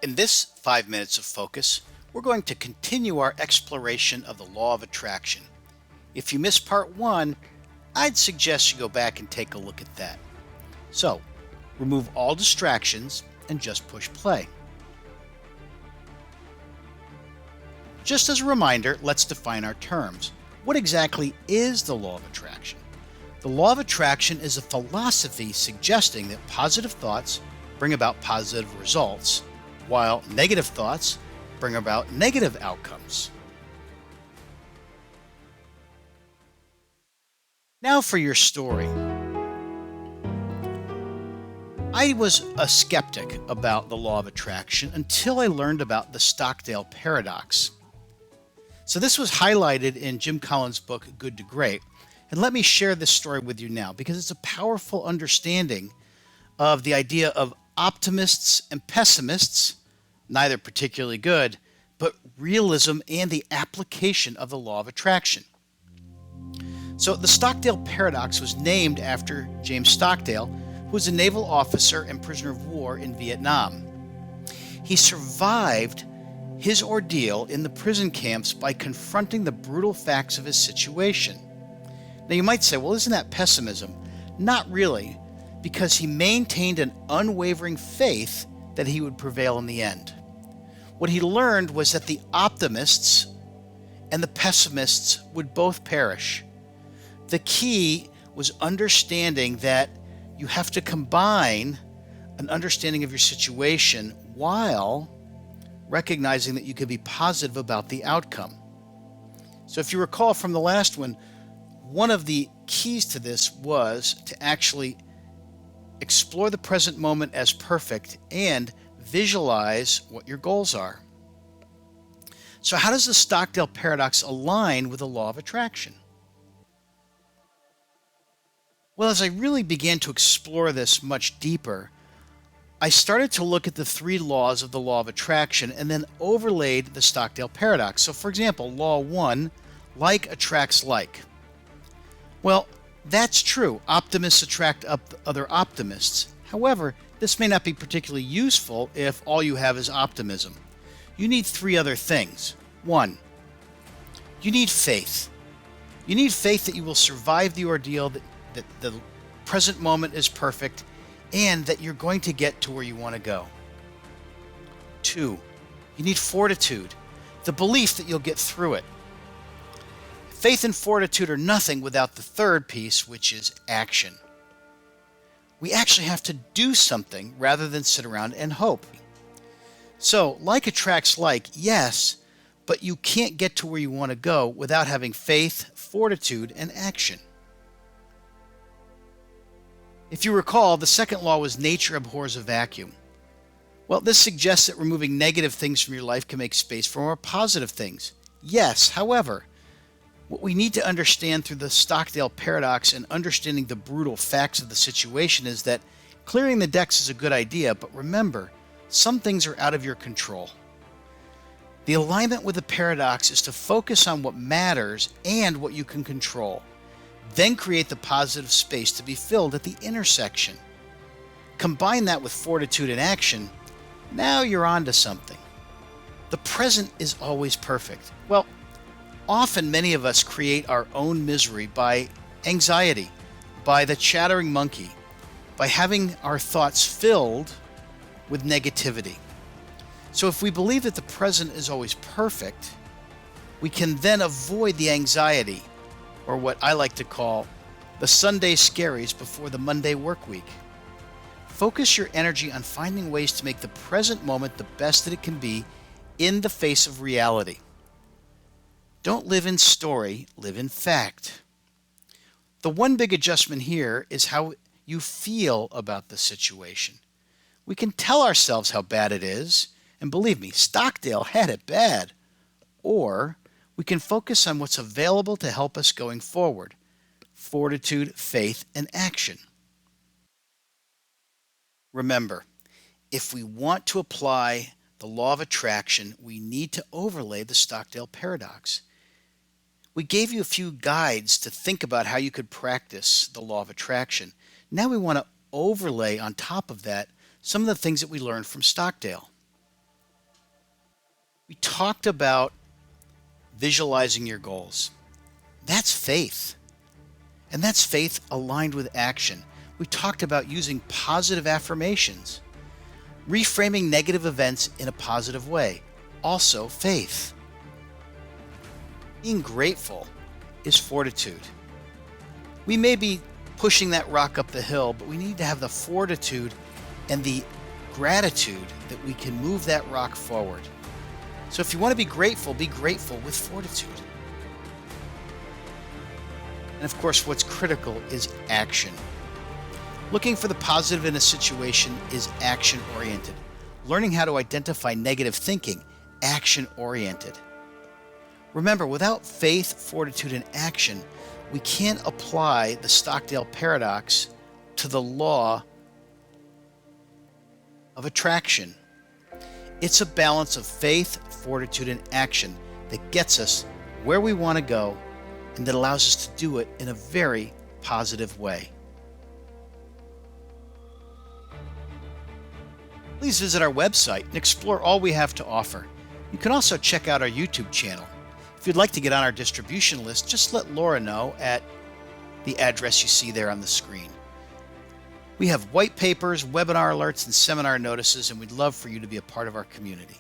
In this 5 minutes of focus, we're going to continue our exploration of the law of attraction. If you missed part 1, I'd suggest you go back and take a look at that. So, remove all distractions and just push play. Just as a reminder, let's define our terms. What exactly is the law of attraction? The law of attraction is a philosophy suggesting that positive thoughts bring about positive results, while negative thoughts bring about negative outcomes. Now for your story. I was a skeptic about the law of attraction until I learned about the Stockdale paradox. So this was highlighted in Jim Collins' book, Good to Great. And let me share this story with you now because it's a powerful understanding of the idea of optimists and pessimists, neither particularly good, but realism and the application of the law of attraction. So the Stockdale paradox was named after James Stockdale, who was a naval officer and prisoner of war in Vietnam. He survived his ordeal in the prison camps by confronting the brutal facts of his situation. Now you might say, well, isn't that pessimism? Not really, because he maintained an unwavering faith that he would prevail in the end. What he learned was that the optimists and the pessimists would both perish. The key was understanding that you have to combine an understanding of your situation while recognizing that you can be positive about the outcome. So if you recall from the last one of the keys to this was to actually explore the present moment as perfect and visualize what your goals are. So how does the Stockdale paradox align with the law of attraction? Well, as I really began to explore this much deeper, I started to look at the 3 laws of the law of attraction and then overlaid the Stockdale paradox. So for example, law 1, like attracts like. Well, that's true. Optimists attract other optimists. However, this may not be particularly useful if all you have is optimism. You need 3 other things. 1, you need faith. You need faith that you will survive the ordeal, that the present moment is perfect, and that you're going to get to where you want to go. 2, you need fortitude, the belief that you'll get through it. Faith and fortitude are nothing without the 3rd piece, which is action. We actually have to do something rather than sit around and hope. So, like attracts like, yes, but you can't get to where you want to go without having faith, fortitude, and action. If you recall, the 2nd law was nature abhors a vacuum. Well, this suggests that removing negative things from your life can make space for more positive things. Yes, however, what we need to understand through the Stockdale paradox and understanding the brutal facts of the situation is that clearing the decks is a good idea, but remember, some things are out of your control. The alignment with the paradox is to focus on what matters and what you can control. Then create the positive space to be filled at the intersection. Combine that with fortitude and action, now you're on to something. The present is always perfect. Well, often many of us create our own misery by anxiety, by the chattering monkey, by having our thoughts filled with negativity. So if we believe that the present is always perfect, we can then avoid the anxiety, or what I like to call the Sunday scaries before the Monday work week. Focus your energy on finding ways to make the present moment the best that it can be in the face of reality. Don't live in story, live in fact. The one big adjustment here is how you feel about the situation. We can tell ourselves how bad it is, and believe me, Stockdale had it bad. Or we can focus on what's available to help us going forward. Fortitude, faith, and action. Remember, if we want to apply the law of attraction, we need to overlay the Stockdale paradox. We gave you a few guides to think about how you could practice the law of attraction. Now we want to overlay on top of that some of the things that we learned from Stockdale. We talked about visualizing your goals. That's faith. And that's faith aligned with action. We talked about using positive affirmations, reframing negative events in a positive way. Also faith. Being grateful is fortitude. We may be pushing that rock up the hill, but we need to have the fortitude and the gratitude that we can move that rock forward. So if you want to be grateful with fortitude. And of course, what's critical is action. Looking for the positive in a situation is action-oriented. Learning how to identify negative thinking, action-oriented. Remember, without faith, fortitude, and action, we can't apply the Stockdale paradox to the law of attraction. It's a balance of faith, fortitude, and action that gets us where we want to go and that allows us to do it in a very positive way. Please visit our website and explore all we have to offer. You can also check out our YouTube channel. If you'd like to get on our distribution list, just let Laura know at the address you see there on the screen. We have white papers, webinar alerts, and seminar notices, and we'd love for you to be a part of our community.